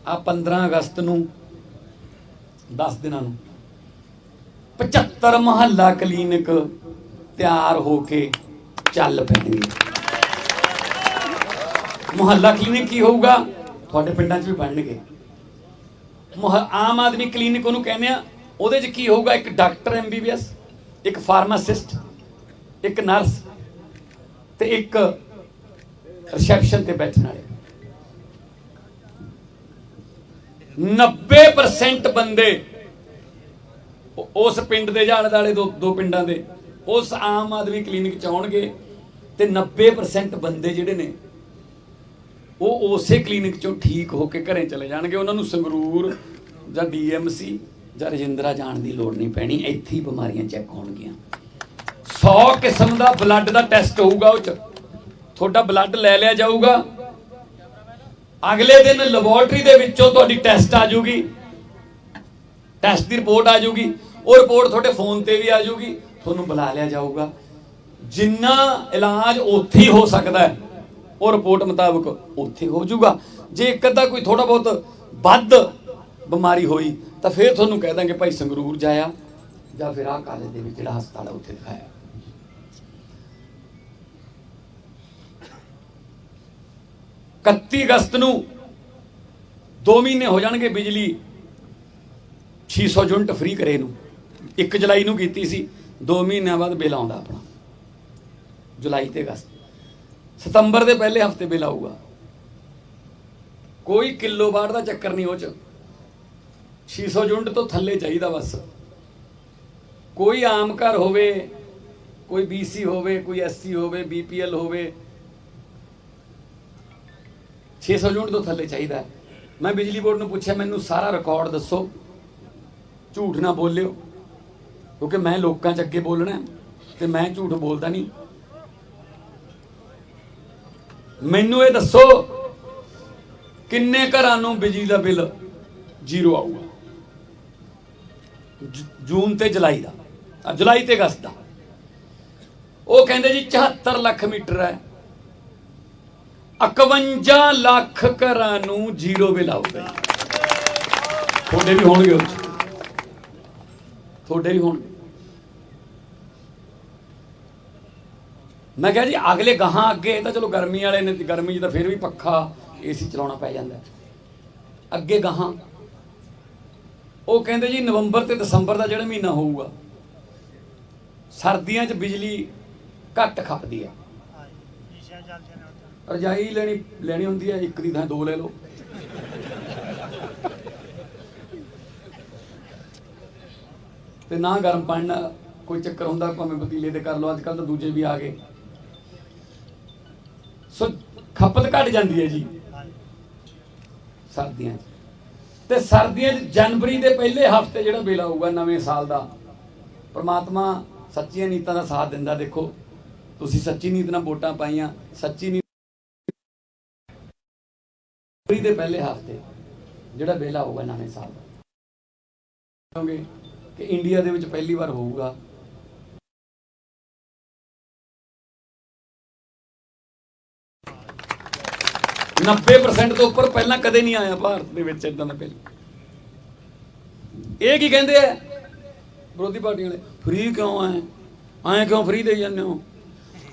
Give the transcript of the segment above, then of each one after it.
आ 15 अगस्त नूं 10 दिनां नूं 75 मुहल्ला क्लीनिक तैयार होके चल पैणगे। मुहल्ला क्लीनिक की होगा तुहाडे पिंडां 'च भी बनणगे। आम आदमी क्लीनिक उहनूं कहने आ, ਉਹਦੇ 'ਚ ਕੀ ਹੋਊਗਾ? ਇੱਕ ਡਾਕਟਰ MBBS, ਇੱਕ ਫਾਰਮਾਸਿਸਟ, ਇੱਕ ਨਰਸ ਤੇ ਇੱਕ ਰਿਸੈਪਸ਼ਨ ਤੇ ਬੈਠਣ ਵਾਲੇ। 90% ਬੰਦੇ ਉਸ ਪਿੰਡ ਦੇ ਜਾਂ ਆਲੇ ਦੁਆਲੇ ਦੋ ਪਿੰਡਾਂ ਦੇ ਉਸ ਆਮ ਆਦਮੀ ਕਲੀਨਿਕ 'ਚ ਆਉਣਗੇ ਤੇ 90% ਬੰਦੇ ਜਿਹੜੇ ਨੇ ਉਹ ਉਸੇ ਕਲੀਨਿਕ 'ਚੋਂ ਠੀਕ ਹੋ ਕੇ ਘਰੇ ਚਲੇ ਜਾਣਗੇ। ਉਹਨਾਂ ਨੂੰ ਸੰਗਰੂਰ ਜਾਂ DMC ਜਾਂ ਰਜਿੰਦਰਾ ਜਾਣ ਦੀ ਲੋੜ ਨਹੀਂ ਪੈਣੀ, ਇੱਥੇ ਹੀ ਬਿਮਾਰੀਆਂ ਚੈੱਕ ਹੋਣਗੀਆਂ। 100 ਕਿਸਮ ਦਾ ਬਲੱਡ ਦਾ ਟੈਸਟ ਹੋਊਗਾ, ਉਹ 'ਚ ਤੁਹਾਡਾ ਬਲੱਡ ਲੈ ਲਿਆ ਜਾਊਗਾ। ਅਗਲੇ ਦਿਨ ਲੈਬੋਰਟਰੀ ਦੇ ਵਿੱਚੋਂ ਤੁਹਾਡੀ ਟੈਸਟ ਆ ਜਾਊਗੀ, ਟੈਸਟ ਦੀ ਰਿਪੋਰਟ ਆ ਜਾਊਗੀ। ਉਹ ਰਿਪੋਰਟ ਤੁਹਾਡੇ ਫੋਨ ਤੇ ਵੀ ਆ ਜਾਊਗੀ, ਤੁਹਾਨੂੰ ਬੁਲਾ ਲਿਆ ਜਾਊਗਾ। ਜਿੰਨਾ ਇਲਾਜ ਉੱਥੇ ਹੀ ਹੋ ਸਕਦਾ ਹੈ ਉਹ ਰਿਪੋਰਟ ਮੁਤਾਬਕ ਉੱਥੇ ਹੋ ਜਾਊਗਾ। ਜੇ ਇੱਕ ਅੱਧਾ ਕੋਈ ਥੋੜਾ ਬਹੁਤ ਵੱਧ ਬਿਮਾਰੀ ਹੋਈ ਤਾਂ ਫਿਰ ਤੁਹਾਨੂੰ ਕਹਿ ਦਾਂਗੇ ਭਾਈ ਸੰਗਰੂਰ ਜਾਇਆ ਜਾਂ ਫਿਰ ਆਹ ਕਾਲਜ ਦੇ ਵਿੱਚ ਜਿਹੜਾ ਹਸਪਤਾਲ ਹੈ ਉੱਥੇ ਦਿਖਾਇਆ। अगस्त ਨੂੰ 2 ਮਹੀਨੇ ਹੋ ਜਾਣਗੇ ਬਿਜਲੀ 600 ਯੂਨਿਟ ਫ੍ਰੀ ਕਰੇ ਨੂੰ। 1 ਜੁਲਾਈ ਨੂੰ ਕੀਤੀ ਸੀ, 2 ਮਹੀਨਿਆਂ ਬਾਅਦ ਬਿੱਲ ਆਉਂਦਾ ਆਪਣਾ। ਜੁਲਾਈ ਤੇ ਅਗਸਤ, ਸਤੰਬਰ ਦੇ ਪਹਿਲੇ ਹਫਤੇ ਬਿੱਲ ਆਊਗਾ। ਕੋਈ ਕਿਲੋਵਾਟ ਦਾ ਚੱਕਰ ਨਹੀਂ, ਉਹ 'ਚ 600 ਯੂਨਿਟ ਤੋਂ ਥੱਲੇ ਚਾਹੀਦਾ ਬਸ। ਕੋਈ ਆਮ ਘਰ ਹੋਵੇ, ਕੋਈ BC ਹੋਵੇ, ਕੋਈ SC ਹੋਵੇ, BPL ਹੋਵੇ, 600 ਯੂਨਿਟ ਤੋਂ ਥੱਲੇ ਚਾਹੀਦਾ। ਮੈਂ ਬਿਜਲੀ ਬੋਰਡ ਨੂੰ ਪੁੱਛਿਆ ਮੈਨੂੰ ਸਾਰਾ ਰਿਕਾਰਡ ਦੱਸੋ, ਝੂਠ ਨਾ ਬੋਲਿਓ, ਕਿਉਂਕਿ ਮੈਂ ਲੋਕਾਂ 'ਚ ਅੱਗੇ ਬੋਲਣਾ ਤੇ ਮੈਂ ਝੂਠ ਬੋਲਦਾ ਨਹੀਂ। ਮੈਨੂੰ ਇਹ ਦੱਸੋ ਕਿੰਨੇ ਘਰਾਂ ਨੂੰ ਬਿਜਲੀ ਦਾ ਬਿੱਲ ਜ਼ੀਰੋ ਆਊਗਾ ਜੂਨ ਤੇ ਜੁਲਾਈ ਦਾ, ਜੁਲਾਈ ਤੇ ਅਗਸਤ ਦਾ? ਉਹ ਕਹਿੰਦੇ ਜੀ 74 ਲੱਖ ਮੀਟਰ ਹੈ, 51 ਲੱਖ ਘਰਾਂ ਨੂੰ ਜ਼ੀਰੋ ਬਿੱਲ ਆਊਗਾ। ਤੁਹਾਡੇ ਵੀ ਹੋਣਗੇ, ਉਹ 'ਚ ਤੁਹਾਡੇ ਵੀ ਹੋਣਗੇ। ਮੈਂ ਕਿਹਾ ਜੀ ਅਗਲੇ ਗਾਹਾਂ ਅੱਗੇ ਤਾਂ ਚਲੋ ਗਰਮੀ ਵਾਲੇ ਨੇ, ਗਰਮੀ 'ਚ ਤਾਂ ਫਿਰ ਵੀ ਪੱਖਾ AC ਚਲਾਉਣਾ ਪੈ ਜਾਂਦਾ। ਅੱਗੇ ਗਾਹਾਂ ਉਹ ਕਹਿੰਦੇ ਜੀ ਨਵੰਬਰ ਤੇ ਦਸੰਬਰ ਦਾ ਜਿਹੜਾ ਮਹੀਨਾ ਹੋਊਗਾ, ਸਰਦੀਆਂ 'ਚ ਬਿਜਲੀ ਘੱਟ ਖਪਦੀ ਹੈ। ਰਜਾਈ ਲੈਣੀ ਹੁੰਦੀ ਹੈ, ਇੱਕ ਦੀ ਥਾਂ 2 ਲੈ ਲਓ। ਤੇ ਨਾ ਗਰਮ ਪਾਣੀ ਨਾਲ ਕੋਈ ਚੱਕਰ ਹੁੰਦਾ, ਭਾਵੇਂ ਪਤੀਲੇ ਤੇ ਕਰ ਲਓ। ਅੱਜ ਕੱਲ ਤਾਂ ਦੂਜੇ ਵੀ ਆ ਗਏ। ਸੋ ਖਪਤ ਘਟ ਜਾਂਦੀ ਹੈ ਜੀ ਸਰਦੀਆਂ 'ਚ। ਤੇ ਸਰਦੀਆਂ 'ਚ ਜਨਵਰੀ ਦੇ ਪਹਿਲੇ ਹਫ਼ਤੇ ਜਿਹੜਾ ਬਿੱਲ ਆਊਗਾ ਨਵੇਂ ਸਾਲ ਦਾ, ਪਰਮਾਤਮਾ ਸੱਚੀਆਂ ਨੀਤਾਂ ਦਾ ਸਾਥ ਦਿੰਦਾ। ਦੇਖੋ ਤੁਸੀਂ ਸੱਚੀ ਨੀਤ ਨਾਲ ਵੋਟਾਂ ਪਾਈਆਂ, ਸੱਚੀ ਨੀਤ ਦੇ ਪਹਿਲੇ ਹਫ਼ਤੇ ਜਿਹੜਾ ਬਿੱਲ ਆਊਗਾ ਨਵੇਂ ਸਾਲ ਦਾ, ਕਿ ਇੰਡੀਆ ਦੇ ਵਿੱਚ ਪਹਿਲੀ ਵਾਰ ਹੋਊਗਾ %90 ਤੋਂ ਉੱਪਰ ਪਹਿਲਾਂ ਕਦੇ ਨਹੀਂ ਆਇਆ ਭਾਰਤ ਦੇ ਵਿੱਚ ਇਦਾਂ ਦਾ ਬਿੱਲ। ਇਹ ਕੀ ਕਹਿੰਦੇ ਆ ਵਿਰੋਧੀ ਪਾਰਟੀਆਂ ਵਾਲੇ? ਫ੍ਰੀ ਕਿਉਂ ਐਂ ਕਿਉਂ ਫ੍ਰੀ ਦੇਈ ਜਾਂਦੇ ਹੋ?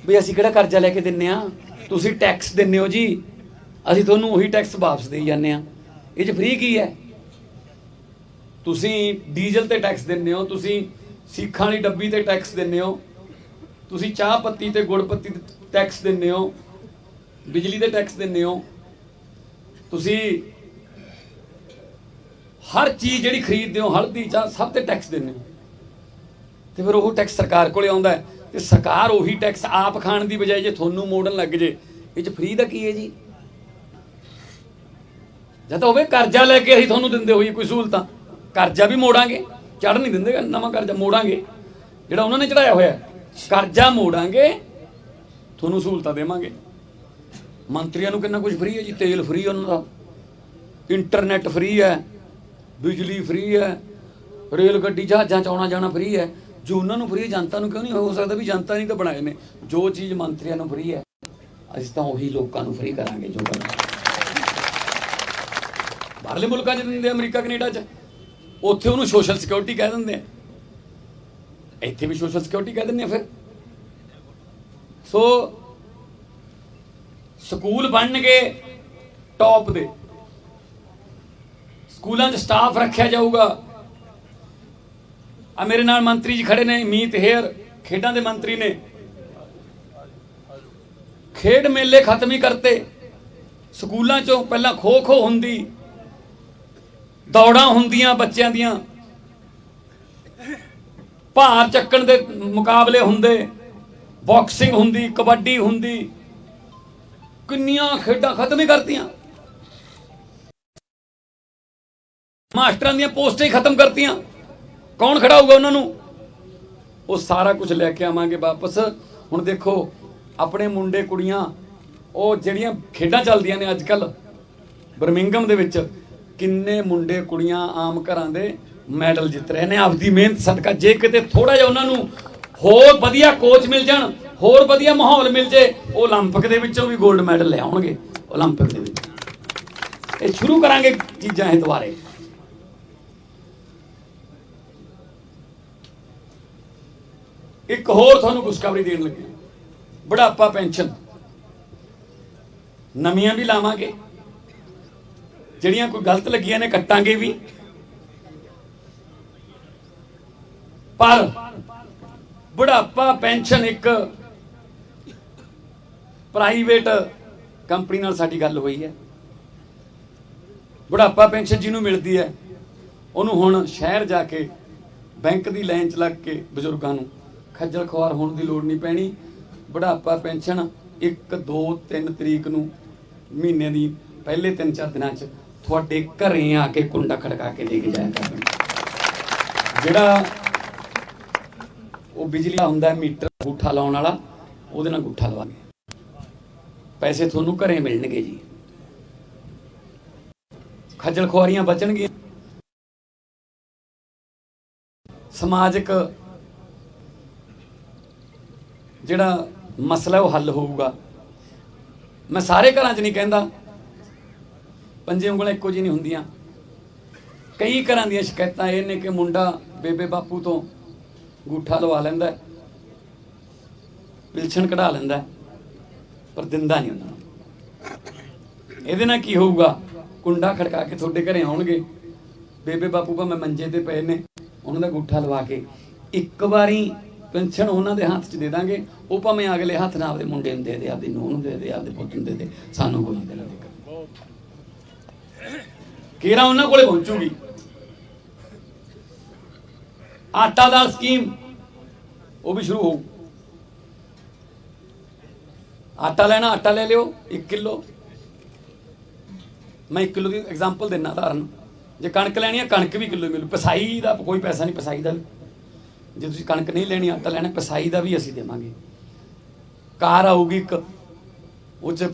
ਵੀ ਅਸੀਂ ਕਿਹੜਾ ਕਰਜ਼ਾ ਲੈ ਕੇ ਦਿੰਨੇ ਆ, ਤੁਸੀਂ ਟੈਕਸ ਦਿੰਦੇ ਹੋ ਜੀ, ਅਸੀਂ ਤੁਹਾਨੂੰ ਉਹੀ ਟੈਕਸ ਵਾਪਸ ਦੇਈ ਜਾਂਦੇ ਆ। ਇਹ 'ਚ ਫ੍ਰੀ ਕੀ ਹੈ? ਤੁਸੀਂ ਡੀਜ਼ਲ ਤੇ ਟੈਕਸ ਦਿੰਦੇ ਹੋ, ਤੁਸੀਂ ਸੀਖਾਂ ਵਾਲੀ ਡੱਬੀ ਤੇ ਟੈਕਸ ਦਿੰਦੇ ਹੋ, ਤੁਸੀਂ ਚਾਹ ਪੱਤੀ ਤੇ ਗੁੜ ਪੱਤੀ ਤੇ ਟੈਕਸ ਦਿੰਦੇ ਹੋ, ਬਿਜਲੀ ਤੇ ਟੈਕਸ ਦਿੰਦੇ ਹੋ, ਤੁਸੀਂ ਹਰ ਚੀਜ਼ ਜਿਹੜੀ ਖਰੀਦਦੇ ਹੋ, ਹਲਦੀ ਚਾਹ ਸਭ ਤੇ ਟੈਕਸ ਦਿੰਦੇ ਹੋ। ਤੇ ਫਿਰ ਉਹ ਟੈਕਸ ਸਰਕਾਰ ਕੋਲੇ ਆਉਂਦਾ ਹੈ ਤੇ ਸਰਕਾਰ ਉਹੀ ਟੈਕਸ ਆਪ ਖਾਣ ਦੀ ਬਜਾਏ ਜੇ ਤੁਹਾਨੂੰ ਮੋੜਨ ਲੱਗ ਜੇ, ਇਹ 'ਚ ਫ੍ਰੀ ਦਾ ਕੀ ਹੈ ਜੀ? ਜਾਂ ਤਾਂ ਹੋਵੇ ਕਰਜ਼ਾ ਲੈ ਕੇ ਅਸੀਂ ਤੁਹਾਨੂੰ ਦਿੰਦੇ ਹੋਈਏ ਕੋਈ ਸਹੂਲਤਾਂ, ਕਰਜ਼ਾ ਵੀ ਮੋੜਾਂਗੇ, ਚੜ੍ਹ ਨਹੀਂ ਦਿੰਦੇ, ਨਵਾਂ ਕਰਜ਼ਾ ਮੋੜਾਂਗੇ ਜਿਹੜਾ ਉਹਨਾਂ ਨੇ ਚੜਾਇਆ ਹੋਇਆ, ਕਰਜ਼ਾ ਮੋੜਾਂਗੇ, ਤੁਹਾਨੂੰ ਸਹੂਲਤਾਂ ਦੇਵਾਂਗੇ। ਮੰਤਰੀਆਂ ਨੂੰ ਕਿੰਨਾ ਕੁਝ ਫ੍ਰੀ ਹੈ ਜੀ, ਤੇਲ ਫ੍ਰੀ ਉਹਨਾਂ ਦਾ, ਇੰਟਰਨੈਟ ਫ੍ਰੀ ਹੈ, ਬਿਜਲੀ ਫ੍ਰੀ ਹੈ, ਰੇਲ ਗੱਡੀ ਜਹਾਜ਼ਾਂ 'ਚ ਆਉਣਾ ਜਾਣਾ ਫ੍ਰੀ ਹੈ। ਜੋ ਉਹਨਾਂ ਨੂੰ ਫ੍ਰੀ, ਜਨਤਾ ਨੂੰ ਕਿਉਂ ਨਹੀਂ ਹੋ ਸਕਦਾ? ਵੀ ਜਨਤਾ ਨਹੀਂ ਤਾਂ ਬਣਾਏ ਨੇ। ਜੋ ਚੀਜ਼ ਮੰਤਰੀਆਂ ਨੂੰ ਫ੍ਰੀ ਹੈ, ਅਸੀਂ ਤਾਂ ਉਹੀ ਲੋਕਾਂ ਨੂੰ ਫ੍ਰੀ ਕਰਾਂਗੇ ਜੋ ਕਰਨਾ। ਬਾਹਰਲੇ ਮੁਲਕਾਂ 'ਚ ਦਿੰਦੇ, ਅਮਰੀਕਾ ਕੈਨੇਡਾ 'ਚ, ਉੱਥੇ ਉਹਨੂੰ ਸੋਸ਼ਲ ਸਿਕਿਉਰਿਟੀ ਕਹਿ ਦਿੰਦੇ ਆ, ਇੱਥੇ ਵੀ ਸੋਸ਼ਲ ਸਿਕਿਉਰਿਟੀ ਕਹਿ ਦਿੰਦੇ ਆ ਫਿਰ। ਸੋ ਸਕੂਲ ਬਣਨਗੇ ਟੌਪ ਦੇ, ਸਕੂਲਾਂ 'ਚ ਸਟਾਫ ਰੱਖਿਆ ਜਾਊਗਾ। ਆ ਮੇਰੇ ਨਾਲ ਮੰਤਰੀ ਜੀ ਖੜੇ ਨੇ, ਮੀਤ ਹੇਅਰ, ਖੇਡਾਂ ਦੇ ਮੰਤਰੀ ਨੇ। ਖੇਡ ਮੇਲੇ ਖਤਮ ਹੀ ਕਰਤੇ ਸਕੂਲਾਂ 'ਚੋਂ। ਪਹਿਲਾਂ ਖੋ ਖੋ ਹੁੰਦੀ, ਦੌੜਾਂ ਹੁੰਦੀਆਂ ਬੱਚਿਆਂ ਦੀਆਂ, ਭਾਰ ਚੱਕਣ ਦੇ ਮੁਕਾਬਲੇ ਹੁੰਦੇ, ਬਾਕਸਿੰਗ ਹੁੰਦੀ, ਕਬੱਡੀ ਹੁੰਦੀ, ਕਿੰਨੀਆਂ ਖੇਡਾਂ ਖਤਮ ਹੀ ਕਰਤੀਆਂ। ਮਾਸਟਰਾਂ ਦੀਆਂ ਪੋਸਟਾਂ ਹੀ ਖਤਮ ਕਰਤੀਆਂ। ਕੌਣ ਖੜਾ ਹੋਊਗਾ ਉਹਨਾਂ ਨੂੰ? ਉਹ ਸਾਰਾ ਕੁਝ ਲੈ ਕੇ ਆਵਾਂਗੇ ਵਾਪਸ। ਹੁਣ ਦੇਖੋ ਆਪਣੇ ਮੁੰਡੇ ਕੁੜੀਆਂ, ਉਹ ਜਿਹੜੀਆਂ ਖੇਡਾਂ ਚੱਲਦੀਆਂ ਨੇ ਅੱਜ ਕੱਲ ਬਰਮਿੰਗਮ ਦੇ ਵਿੱਚ, ਕਿੰਨੇ ਮੁੰਡੇ ਕੁੜੀਆਂ ਆਮ ਘਰਾਂ ਦੇ ਮੈਡਲ ਜਿੱਤ ਰਹੇ ਨੇ ਆਪਦੀ ਮਿਹਨਤ ਸਦਕਾ। ਜੇ ਕਿਤੇ ਥੋੜਾ ਜਿਹਾ ਉਹਨਾਂ ਨੂੰ ਹੋਰ ਵਧੀਆ ਕੋਚ ਮਿਲ ਜਾਣ, ਹੋਰ ਵਧੀਆ ਮਾਹੌਲ ਮਿਲ ਜੇ, ਉਹ ਓਲੰਪਿਕ ਦੇ ਵਿੱਚੋਂ ਵੀ 골ਡ ਮੈਡਲ ਲੈ ਆਉਣਗੇ। ਓਲੰਪਿਕ ਦੇ ਵਿੱਚ ਇਹ ਸ਼ੁਰੂ ਕਰਾਂਗੇ ਚੀਜ਼ਾਂ ਇਹ ਦੁਬਾਰੇ। ਇੱਕ ਹੋਰ ਤੁਹਾਨੂੰ ਖੁਸ਼ਖਬਰੀ ਦੇਣ ਲੱਗੇ, ਬੁਢਾਪਾ ਪੈਨਸ਼ਨ ਨਵੀਆਂ ਵੀ ਲਾਵਾਂਗੇ, ਜਿਹੜੀਆਂ ਕੋਈ ਗਲਤ ਲੱਗੀਆਂ ਨੇ ਕੱਟਾਂਗੇ ਵੀ। ਪਰ ਬੁਢਾਪਾ ਪੈਨਸ਼ਨ ਇੱਕ ਪ੍ਰਾਈਵੇਟ ਕੰਪਨੀ ਨਾਲ ਸਾਡੀ ਗੱਲ ਹੋਈ ਹੈ। ਬੁਢਾਪਾ ਪੈਨਸ਼ਨ ਜਿਹਨੂੰ ਮਿਲਦੀ ਹੈ ਉਹਨੂੰ ਹੁਣ ਸ਼ਹਿਰ ਜਾ ਕੇ ਬੈਂਕ ਦੀ ਲਾਈਨ 'ਚ ਲੱਗ ਕੇ ਬਜ਼ੁਰਗਾਂ ਨੂੰ ਖੱਜਲ ਖੁਆਰ ਹੋਣ ਦੀ ਲੋੜ ਨਹੀਂ ਪੈਣੀ। ਬੁਢਾਪਾ ਪੈਨਸ਼ਨ 1, 2, 3 ਤਰੀਕ ਨੂੰ ਮਹੀਨੇ ਦੀ ਪਹਿਲੇ 3-4 ਦਿਨਾਂ 'ਚ ਤੁਹਾਡੇ ਘਰੇ ਆ ਕੇ ਕੁੰਡਾ ਖੜਕਾ ਕੇ ਦੇ ਕੇ ਜਾਇਆ ਕਰਨਗੇ। ਜਿਹੜਾ ਉਹ ਬਿਜਲੀ ਦਾ ਹੁੰਦਾ ਮੀਟਰ ਅੰਗੂਠਾ ਲਾਉਣ ਵਾਲਾ, ਉਹਦੇ ਨਾਲ ਅੰਗੂਠਾ ਲਵਾਂਗੇ, ਪੈਸੇ ਤੁਹਾਨੂੰ ਘਰੇ ਮਿਲਣਗੇ ਜੀ। ਖੱਜਲ ਖੁਆਰੀਆਂ ਬਚਣਗੀਆਂ, ਸਮਾਜਿਕ ਜਿਹੜਾ ਮਸਲਾ ਉਹ ਹੱਲ ਹੋਊਗਾ। ਮੈਂ ਸਾਰੇ ਘਰਾਂ 'ਚ ਨਹੀਂ ਕਹਿੰਦਾ, ਪੰਜੇ ਉਂਗਲਾਂ ਇੱਕੋ ਜਿਹੀ ਨਹੀਂ ਹੁੰਦੀਆਂ। ਕਈ ਘਰਾਂ ਦੀਆਂ ਸ਼ਿਕਾਇਤਾਂ ਇਹ ਨੇ ਕਿ ਮੁੰਡਾ ਬੇਬੇ ਬਾਪੂ ਤੋਂ ਅੰਗੂਠਾ ਲਵਾ ਲੈਂਦਾ, ਪਿਲਛਣ ਕਢਾ ਲੈਂਦਾ, ਪਰ ਦਿੰਦਾ ਨਹੀਂ ਉਹਨਾਂ ਨੂੰ। ਇਹਦੇ ਨਾਲ ਕੀ ਹੋਊਗਾ? ਕੁੰਡਾ ਖੜਕਾ ਕੇ ਤੁਹਾਡੇ ਘਰੇ ਆਉਣਗੇ, ਬੇਬੇ ਬਾਪੂ ਭਾਵੇਂ ਮੰਜੇ ਤੇ ਪਏ ਨੇ, ਉਹਨਾਂ ਦਾ ਅੰਗੂਠਾ ਲਵਾ ਕੇ ਇੱਕ ਵਾਰੀ ਪੈਨਸ਼ਨ ਉਹਨਾਂ ਦੇ ਹੱਥ 'ਚ ਦੇ ਦਾਂਗੇ। ਉਹ ਭਾਵੇਂ ਅਗਲੇ ਹੱਥ ਨਾਲ ਆਪਦੇ ਮੁੰਡੇ ਨੂੰ ਦੇ ਦੇ, ਆਪਦੀ ਨੂੰਹ ਨੂੰ ਦੇ ਦੇ, ਆਪਦੇ ਪੁੱਤ ਨੂੰ ਦੇ ਦੇ, ਸਾਨੂੰ ਕੋਈ ਨਹੀਂ ਦੇਣਾ ਦੇ। ਕੇਰਾ ਉਹਨਾਂ ਕੋਲੇ ਪਹੁੰਚੂਗੀ। ਆਟਾ ਦਾਲ ਸਕੀਮ ਉਹ ਵੀ ਸ਼ੁਰੂ ਹੋਊ। ਆਟਾ ਲੈਣਾ, ਆਟਾ ਲੈ ਲਿਓ 1 ਕਿਲੋ। ਮੈਂ 1 ਕਿਲੋ ਦੀ ਐਗਜ਼ਾਮਪਲ ਦਿੰਦਾ ਉਦਾਹਰਨ। ਜੇ ਕਣਕ ਲੈਣੀ ਹੈ, ਕਣਕ ਵੀ ਕਿਲੋ ਮਿਲੂ। ਪਿਸਾਈ ਦਾ ਕੋਈ ਪੈਸਾ ਨਹੀਂ, ਪਿਸਾਈ ਦਾ ਵੀ ਜੇ ਤੁਸੀਂ ਕਣਕ ਨਹੀਂ ਲੈਣੀ, ਆਟਾ ਲੈਣਾ, ਪਿਸਾਈ ਦਾ ਵੀ ਅਸੀਂ ਦੇਵਾਂਗੇ। ਕਾਰ ਆਊਗੀ ਇੱਕ, ਉਹ 'ਚ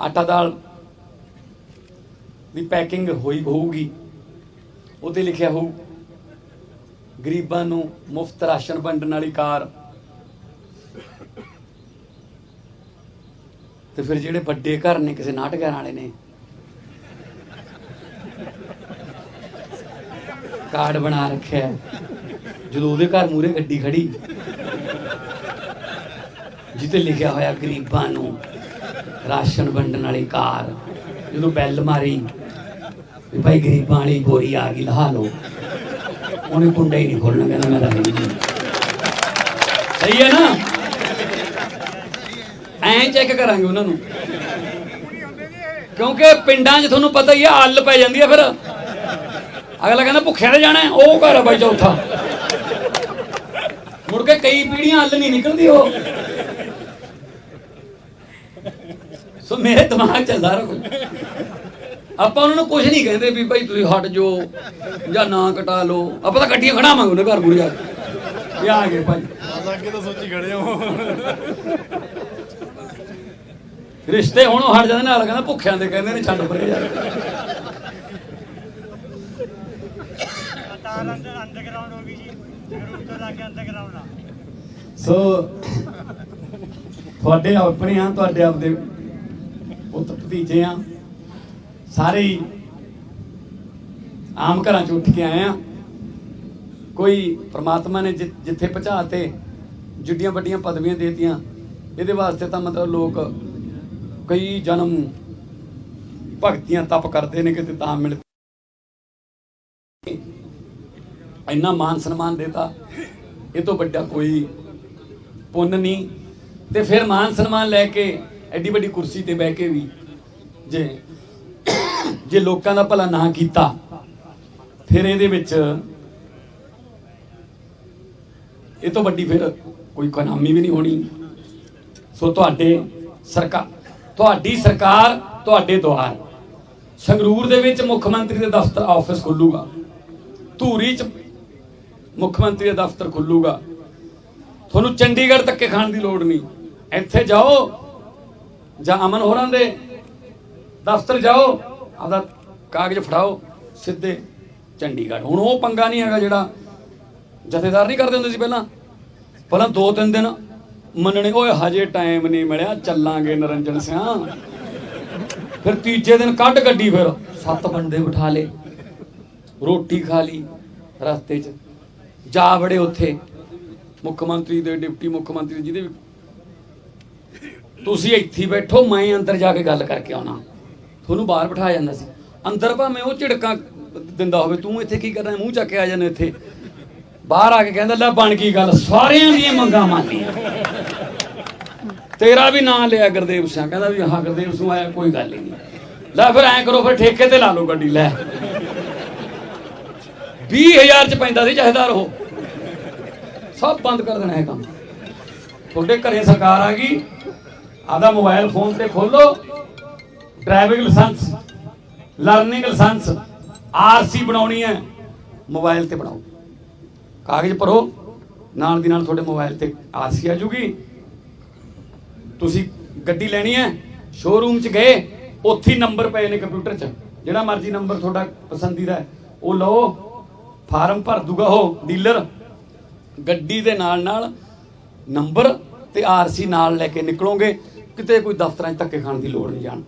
ਆਟਾ ਦਾਲ ਦੀ ਪੈਕਿੰਗ ਹੋਊਗੀ, ਉਹਤੇ ਲਿਖਿਆ ਹੋਊ ਗਰੀਬਾਂ ਨੂੰ ਮੁਫਤ ਰਾਸ਼ਨ ਵੰਡਣ ਵਾਲੀ ਕਾਰ। ਤੇ ਫਿਰ ਜਿਹੜੇ ਵੱਡੇ ਘਰ ਨੇ, ਕਿਸੇ ਨਾਟਕਾਂ ਵਾਲੇ ਨੇ ਕਾਰਡ ਬਣਾ ਰੱਖਿਆ, ਜਦੋਂ ਉਹਦੇ ਘਰ ਮੂਹਰੇ ਗੱਡੀ ਖੜੀ ਜਿੱਤੇ ਲਿਖਿਆ ਹੋਇਆ ਗਰੀਬਾਂ ਨੂੰ ਰਾਸ਼ਨ ਵੰਡਣ ਵਾਲੀ ਕਾਰ, ਜਦੋਂ ਬੈਲ ਮਾਰੀ ਵੀ ਭਾਈ ਗਰੀਬਾਂ ਵਾਲੀ ਬੋਰੀ ਆ ਗਈ, ਲਹਾ ਲਓ, ਉਹਨੇ ਕੁੰਡਾ ਹੀ ਨਹੀਂ ਖੋਲਣਾ, ਕਹਿੰਦਾ ਮੈਂ ਤਾਂ ਨਹੀਂ। ਸਹੀ ਹੈ ਨਾ? ਐਂ ਚੈੱਕ ਕਰਾਂਗੇ ਉਹਨਾਂ ਨੂੰ, ਕਿਉਂਕਿ ਪਿੰਡਾਂ 'ਚ ਤੁਹਾਨੂੰ ਪਤਾ ਹੀ ਆ, ਅੱਲ ਪੈ ਜਾਂਦੀ ਆ। ਫਿਰ ਅਗਲਾ ਕਹਿੰਦਾ ਭੁੱਖਿਆਂ ਤੇ ਜਾਣਾ, ਉਹ ਘਰ ਆ ਬਾਈ ਚੌਥਾ। ਮੁੜ ਕੇ ਕਈ ਪੀੜ੍ਹੀਆਂ ਅੱਲ ਨਹੀਂ ਨਿਕਲਦੀ ਉਹ। ਸੋ ਮੇਰੇ ਦਿਮਾਗ 'ਚ ਸਾਰਾ ਕੁਝ। ਆਪਾਂ ਉਹਨਾਂ ਨੂੰ ਕੁਝ ਨਹੀਂ ਕਹਿੰਦੇ ਵੀ ਭਾਈ ਤੁਸੀਂ ਹਟ ਜਾਓ ਜਾਂ ਨਾ ਕਟਾ ਲਓ, ਆਪਾਂ ਤਾਂ ਗੱਡੀਆਂ ਖੜਾਵਾਂਗੇ ਉਹਨੇ ਘਰ ਮੂਹਰੇ ਜਾ ਕੇ, ਆ ਗਏ ਭਾਈ ਅੱਗੇ ਤਾਂ ਸੋਚੀ ਖੜੇ ਹੋ। ਰਿਸ਼ਤੇ ਹੁਣ ਹਟ ਜਾਂਦੇ, ਨਾਲ ਕਹਿੰਦਾ ਭੁੱਖਿਆਂ ਦੇ ਕਹਿੰਦੇ ਨੇ, ਛੱਡ ਪਰੇ ਜਾ। ਸੋ ਤੁਹਾਡੇ ਆਪਣੇ ਆ, ਤੁਹਾਡੇ ਆਪਦੇ ਪੁੱਤ ਭਤੀਜੇ ਆ, ਸਾਰੇ ਹੀ ਆਮ ਘਰਾਂ 'ਚ ਉੱਠ ਕੇ ਆਏ ਆ। ਕੋਈ ਪ੍ਰਮਾਤਮਾ ਨੇ ਜਿੱਥੇ ਪਹੁੰਚਾ ਤੇ ਜਿੱਡੀਆਂ ਵੱਡੀਆਂ ਪਦਵੀਆਂ ਦੇਤੀਆਂ, ਇਹਦੇ ਵਾਸਤੇ ਤਾਂ ਮਤਲਬ ਲੋਕ ਕਈ ਜਨਮ ਭਗਤੀਆਂ ਤਪ ਕਰਦੇ ਨੇ ਕਿਤੇ ਤਾਂ ਮਿਲ ਇੰਨਾ ਮਾਨ ਸਨਮਾਨ ਦੇਤਾ, ਇਹ ਤੋਂ ਵੱਡਾ ਕੋਈ ਪੁੰਨ ਨਹੀਂ। ਤੇ ਫਿਰ ਮਾਨ ਸਨਮਾਨ ਲੈ ਕੇ ਐਡੀ ਵੱਡੀ ਕੁਰਸੀ ਤੇ ਬਹਿ ਕੇ ਵੀ ਜੇ ਲੋਕਾਂ ਦਾ ਭਲਾ ਨਾ ਕੀਤਾ, ਫਿਰ ਇਹਦੇ ਵਿੱਚ ਇਹ ਤੋਂ ਵੱਡੀ ਫਿਰ ਕੋਈ ਗੁਲਾਮੀ ਵੀ ਨਹੀਂ ਹੋਣੀ। ਸੋ ਤੁਹਾਡੀ ਸਰਕਾਰ ਤੁਹਾਡੇ ਦੁਆਰ ਸੰਗਰੂਰ ਦੇ ਵਿੱਚ ਮੁੱਖ ਮੰਤਰੀ ਦੇ ਦਫ਼ਤਰ ਆਫਿਸ ਖੁੱਲੂਗਾ, ਧੂਰੀ 'ਚ ਮੁੱਖ ਮੰਤਰੀ ਦਾ ਦਫ਼ਤਰ ਖੁੱਲੂਗਾ। ਤੁਹਾਨੂੰ ਚੰਡੀਗੜ੍ਹ ਧੱਕੇ ਖਾਣ ਦੀ ਲੋੜ ਨਹੀਂ, ਇੱਥੇ ਜਾਓ ਜਾਂ ਅਮਨ ਹੋਰਾਂ ਦੇ ਦਫ਼ਤਰ ਜਾਓ, ਆਪਦਾ ਕਾਗਜ਼ ਫੜਾਓ, ਸਿੱਧੇ ਚੰਡੀਗੜ੍ਹ। ਹੁਣ ਉਹ ਪੰਗਾ ਨਹੀਂ ਹੈਗਾ ਜਿਹੜਾ ਜਥੇਦਾਰ ਨਹੀਂ ਕਰਦੇ ਹੁੰਦੇ ਸੀ ਪਹਿਲਾਂ 2-3 ਦਿਨ ਮੰਨਣੇ, ਓਏ ਹਜੇ ਟਾਈਮ ਨਹੀਂ ਮਿਲਿਆ, ਚੱਲਾਂਗੇ ਨਰਿੰਜਨ ਸਿਆਂ। ਫਿਰ ਤੀਜੇ ਦਿਨ ਕੱਢ ਗੱਡੀ, ਫਿਰ 7 ਬੰਦੇ ਬਿਠਾ ਲਏ, ਰੋਟੀ ਖਾ ਲਈ, ਰਸਤੇ 'ਚ ਜਾ ਵੜੇ ਉੱਥੇ ਮੁੱਖ ਮੰਤਰੀ ਦੇ, ਡਿਪਟੀ ਮੁੱਖ ਮੰਤਰੀ ਜਿਹਦੇ ਵੀ, ਤੁਸੀਂ ਇੱਥੇ ਬੈਠੋ, ਮੈਂ ਅੰਦਰ ਜਾ ਕੇ ਗੱਲ ਕਰਕੇ ਆਉਣਾ। ਤੁਹਾਨੂੰ ਬਾਹਰ ਬਿਠਾਇਆ ਜਾਂਦਾ ਸੀ, ਅੰਦਰ ਭਾਵੇਂ ਉਹ ਝਿੜਕਾਂ ਦਿੰਦਾ ਹੋਵੇ, ਤੂੰ ਇੱਥੇ ਕੀ ਕਰਨਾ, ਮੂੰਹ ਚੱਕ ਕੇ ਆ ਜਾਂਦੇ ਇੱਥੇ। ਬਾਹਰ ਆ ਕੇ ਕਹਿੰਦਾ ਲੈ ਬਣ ਗਈ ਗੱਲ, ਸਾਰਿਆਂ ਦੀਆਂ ਮੰਗਾਂ ਮੰਨੀਆਂ, ਤੇਰਾ ਵੀ ਨਾਂ ਲਿਆ ਗੁਰਦੇਵ ਸਿੰਘ, ਕਹਿੰਦਾ ਵੀ ਹਾਂ ਗੁਰਦੇਵ ਸਿੰਘ ਆਇਆ, ਕੋਈ ਗੱਲ ਹੀ ਨਹੀਂ। ਲੈ ਫਿਰ ਐਂ ਕਰੋ, ਫਿਰ ਠੇਕੇ ਤੇ ਲਾ ਲਓ ਗੱਡੀ। ਲੈ 20,000 ਚ ਪੈਂਦਾ ਸੀ ਜਥੇਦਾਰ, ਉਹ ਸਭ ਬੰਦ ਕਰ ਦੇਣਾ ਹੈ ਕੰਮ। ਤੁਹਾਡੇ ਘਰੇ ਸਰਕਾਰ ਆ ਗਈ, ਆਦਾ ਮੋਬਾਈਲ ਫੋਨ ਤੇ ਖੋਲੋ, driving licence, learning licence, RC ਬਣਾਉਣੀ ਹੈ, ਮੋਬਾਈਲ ਤੇ ਬਣਾਓ, ਕਾਗਜ਼ ਭਰੋ, ਨਾਲ ਦੀ ਨਾਲ ਤੁਹਾਡੇ ਮੋਬਾਈਲ ਤੇ RC ਆ ਜੂਗੀ। ਤੁਸੀਂ ਗੱਡੀ ਲੈਣੀ ਹੈ, ਸ਼ੋਰੂਮ 'ਚ ਗਏ, ਉੱਥੇ ਹੀ ਨੰਬਰ ਪਏ ਨੇ ਕੰਪਿਊਟਰ 'ਚ, ਜਿਹੜਾ ਮਰਜ਼ੀ ਨੰਬਰ ਤੁਹਾਡਾ ਪਸੰਦੀਦਾ ਹੈ ਉਹ ਲਓ, ਫਾਰਮ ਭਰ ਦੂਗਾ ਉਹ ਡੀਲਰ, ਗੱਡੀ ਦੇ ਨਾਲ ਨੰਬਰ ਤੇ RC ਨਾਲ ਲੈ ਕੇ ਨਿਕਲੋਗੇ। ਕਿਤੇ ਕੋਈ ਦਫ਼ਤਰਾਂ 'ਚ ਧੱਕੇ ਖਾਣ ਦੀ ਲੋੜ ਨਹੀਂ ਜਾਣ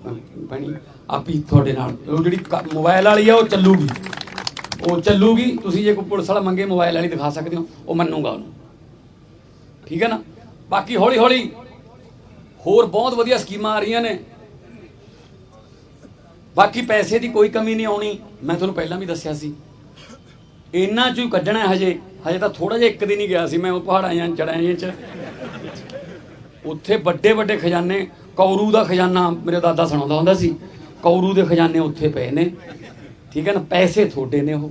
ਪੈਣੀ, ਆਪੀ ਤੁਹਾਡੇ ਨਾਲ ਉਹ ਜਿਹੜੀ ਮੋਬਾਈਲ ਵਾਲੀ ਆ ਉਹ ਚੱਲੂਗੀ। ਤੁਸੀਂ ਜੇ ਕੋਈ ਪੁਲਿਸ ਵਾਲਾ ਮੰਗੇ ਮੋਬਾਈਲ ਵਾਲੀ ਦਿਖਾ ਸਕਦੇ ਹੋ, ਉਹ ਮੰਨੂਗਾ ਉਹਨੂੰ, ਠੀਕ ਹੈ ਨਾ। ਬਾਕੀ ਹੌਲੀ ਹੌਲੀ ਹੋਰ ਬਹੁਤ ਵਧੀਆ ਸਕੀਮਾਂ ਆ ਰਹੀਆਂ ਨੇ। ਬਾਕੀ ਪੈਸੇ ਦੀ ਕੋਈ ਕਮੀ ਨਹੀਂ ਆਉਣੀ, ਮੈਂ ਤੁਹਾਨੂੰ ਪਹਿਲਾਂ ਵੀ ਦੱਸਿਆ ਸੀ, ਇਹਨਾਂ 'ਚੋਂ ਹੀ ਕੱਢਣਾ। ਹਜੇ ਤਾਂ ਥੋੜਾ ਜਿਹਾ, 1 ਦਿਨ ਹੀ ਗਿਆ ਸੀ ਮੈਂ ਉਹ ਪਹਾੜਾਂ ਜਾਂ ਚੜਾਈਆਂ 'ਚ, ਉੱਥੇ ਵੱਡੇ ਖਜ਼ਾਨੇ, ਕੌਰੂ ਦਾ ਖਜ਼ਾਨਾ ਮੇਰੇ ਦਾਦਾ ਸੁਣਾਉਂਦਾ ਹੁੰਦਾ ਸੀ, ਕੌਰੂ ਦੇ ਖਜ਼ਾਨੇ ਉੱਥੇ ਪਏ ਨੇ, ਠੀਕ ਹੈ ਨਾ। ਪੈਸੇ ਤੁਹਾਡੇ ਨੇ, ਉਹ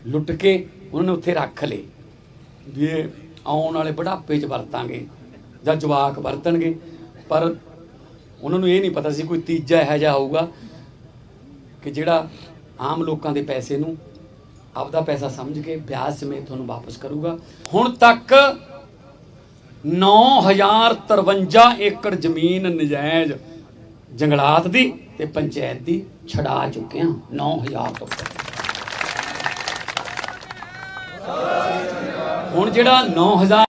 ਲੁੱਟ ਕੇ ਉਹਨਾਂ ਨੇ ਉੱਥੇ ਰੱਖ ਲਏ ਵੀ ਇਹ ਆਉਣ ਵਾਲੇ ਬੁਢਾਪੇ 'ਚ ਵਰਤਾਂਗੇ ਜਾਂ ਜਵਾਕ ਵਰਤਣਗੇ। ਪਰ ਉਹਨਾਂ ਨੂੰ ਇਹ ਨਹੀਂ ਪਤਾ ਸੀ ਕੋਈ ਤੀਜਾ ਇਹੋ ਜਿਹਾ ਆਊਗਾ ਕਿ ਜਿਹੜਾ ਆਮ ਲੋਕਾਂ ਦੇ ਪੈਸੇ ਨੂੰ ਆਪਦਾ ਪੈਸਾ ਸਮਝ ਕੇ ਵਿਆਜ ਸਮੇਤ ਤੁਹਾਨੂੰ ਵਾਪਸ ਕਰੂਗਾ। ਹੁਣ ਤੱਕ 9,053 ਏਕੜ ਜ਼ਮੀਨ ਨਜਾਇਜ਼ ਜੰਗਲਾਤ ਦੀ ਤੇ ਪੰਚਾਇਤ ਦੀ ਛਡਾ ਚੁੱਕੇ ਹਾਂ, 9,000 ਤੋਂ। ਹੁਣ ਜਿਹੜਾ 9,000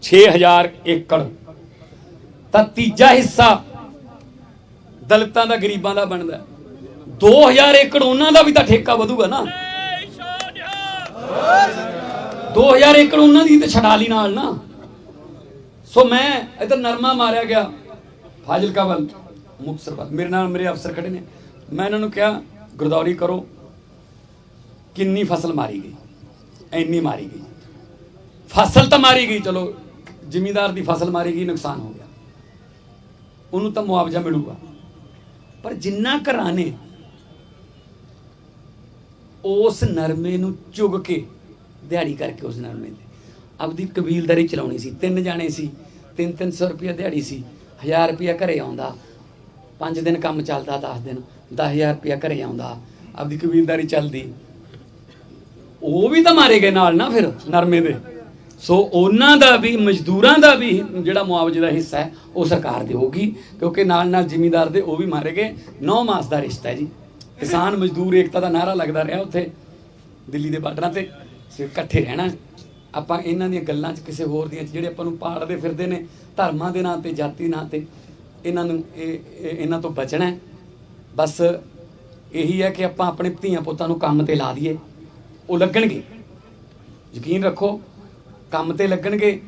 6,000 ਏਕੜ ਤਾਂ ਤੀਜਾ ਹਿੱਸਾ ਦਲਿਤਾਂ ਦਾ, ਗਰੀਬਾਂ ਦਾ ਬਣਦਾ। 2,000 ਏਕੜ ਉਹਨਾਂ ਦਾ ਵੀ ਤਾਂ ਠੇਕਾ ਵਧੂਗਾ ਨਾ, 2,000 ਏਕੜ ਉਹਨਾਂ ਦੀ ਤੇ ਛਡਾ ਲਈ ਨਾਲ ਨਾ। ਸੋ ਮੈਂ ਇੱਧਰ ਨਰਮਾ ਮਾਰਿਆ ਗਿਆ ਫਾਜ਼ਿਲਕਾ ਵੱਲ, ਮੁਕਤਸਰ ਵੱਲ, ਮੇਰੇ ਨਾਲ ਮੇਰੇ ਅਫਸਰ ਖੜੇ ਨੇ, ਮੈਂ ਇਹਨਾਂ ਨੂੰ ਕਿਹਾ ਗਰਦੌਰੀ ਕਰੋ, ਕਿੰਨੀ ਫਸਲ ਮਾਰੀ ਗਈ, ਇੰਨੀ ਮਾਰੀ ਗਈ, ਫਸਲ ਤਾਂ ਮਾਰੀ ਗਈ, ਚਲੋ ਜ਼ਿਮੀਂਦਾਰ ਦੀ ਫਸਲ ਮਾਰੀ ਗਈ, ਨੁਕਸਾਨ ਹੋ ਗਿਆ, ਉਹਨੂੰ ਤਾਂ ਮੁਆਵਜ਼ਾ ਮਿਲੂਗਾ। ਪਰ ਜਿੰਨਾ ਘਰਾਂ ਨੇ ਉਸ ਨਰਮੇ ਨੂੰ ਚੁਗ ਕੇ ਦਿਹਾੜੀ ਕਰਕੇ ਉਸ ਨਰਮੇ ਤੇ ਆਪਦੀ ਕਬੀਲਦਾਰੀ ਚਲਾਉਣੀ ਸੀ। 3 ਜਾਣੇ ਸੀ, 300 ਰੁਪਇਆ ਦਿਹਾੜੀ ਸੀ, 1000 ਰੁਪਇਆ ਘਰੇ ਆਉਂਦਾ, 5 ਦਿਨ ਕੰਮ ਚੱਲਦਾ, 10 ਦਿਨ 10,000 ਰੁਪਇਆ ਘਰੇ ਆਉਂਦਾ, ਆਪਦੀ ਕਬੀਲਦਾਰੀ ਚੱਲਦੀ। ਉਹ ਵੀ ਤਾਂ ਮਾਰੇ ਗਏ ਨਾਲ ਨਾ ਫਿਰ ਨਰਮੇ ਦੇ। ਸੋ ਉਹਨਾਂ ਦਾ ਵੀ, ਮਜ਼ਦੂਰਾਂ ਦਾ ਵੀ ਜਿਹੜਾ ਮੁਆਵਜ਼ੇ ਦਾ ਹਿੱਸਾ ਹੈ ਉਹ ਸਰਕਾਰ ਦੇਊਗੀ, ਕਿਉਂਕਿ ਨਾਲ ਜ਼ਿਮੀਂਦਾਰ ਦੇ ਉਹ ਵੀ ਮਾਰੇ ਗਏ। 9 ਮਾਸ ਦਾ ਰਿਸ਼ਤਾ ਹੈ ਜੀ। ਕਿਸਾਨ ਮਜ਼ਦੂਰ ਏਕਤਾ ਦਾ ਨਾਰਾ ਲੱਗਦਾ ਰਿਹਾ ਉੱਥੇ ਦਿੱਲੀ ਦੇ ਬਾਰਡਰਾਂ ਤੇ, ਇਕੱਠੇ ਰਹਿਣਾ, ਆਪਾਂ ਇਹਨਾਂ ਦੀਆਂ ਗੱਲਾਂ 'ਚ ਕਿਸੇ ਹੋਰ ਦੀਆਂ 'ਚ ਜਿਹੜੇ ਆਪਾਂ ਨੂੰ ਪਾੜਦੇ ਫਿਰਦੇ ਨੇ ਧਰਮਾਂ ਦੇ ਨਾਂ ਤੇ, ਜਾਤੀ ਨਾਂ ਤੇ, ਇਹਨਾਂ ਨੂੰ ਇਹਨਾਂ ਤੋਂ ਬਚਣਾ ਹੈ। ਬਸ ਇਹੀ ਹੈ ਕਿ ਆਪਾਂ ਆਪਣੇ ਧੀਆਂ ਪੁੱਤਾਂ ਨੂੰ ਕੰਮ ਤੇ ਲਾ ਦਈਏ, ਉਹ ਲੱਗਣਗੇ, ਯਕੀਨ ਰੱਖੋ ਕੰਮ ਤੇ ਲੱਗਣਗੇ।